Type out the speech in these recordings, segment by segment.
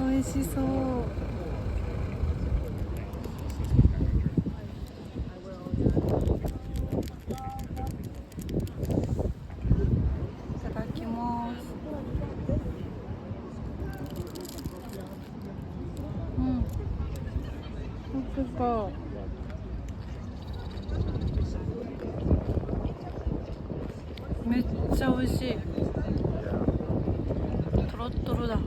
美味しそう。いただきます。うん。奥がめっちゃ美味しい。トロットロだ。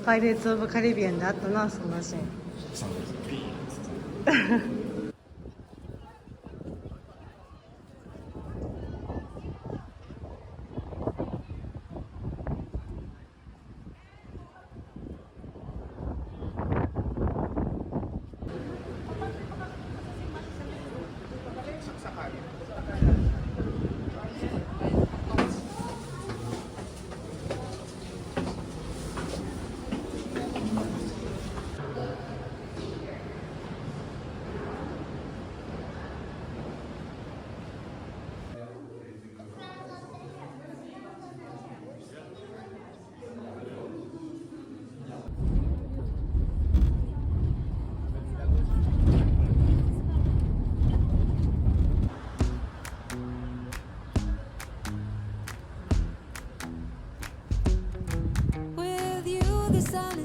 パイレーツ・オブ・カリビアンであったな、そんなシーン。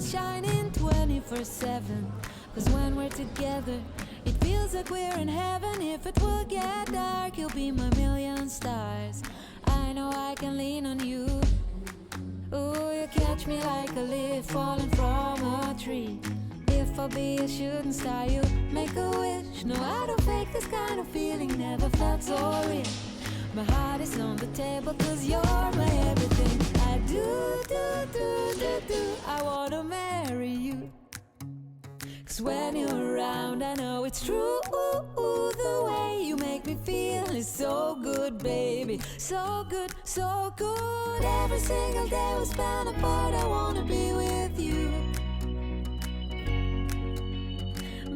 Shining 24/7. Cause when we're together, it feels like we're in heaven. If it will get dark, you'll be my million stars. I know I can lean on you. Oh, you catch me like a leaf falling from a tree. If I'll be a shooting star, you make a wish. No, I don't fake this kind of feeling, never felt so real. My heart is on the table, cause you're my everything. I do wanna marry you. 'Cause when you're around, I know it's true. The way you make me feel is so good, baby. So good, so good. Every single day we spend apart, I wanna be with you.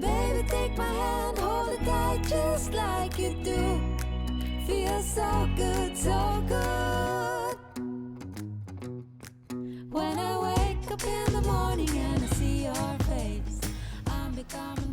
Baby, take my hand, hold it tight just like you do. Feels so good, so good. When I wake up in the morning and I see your face, I'm becoming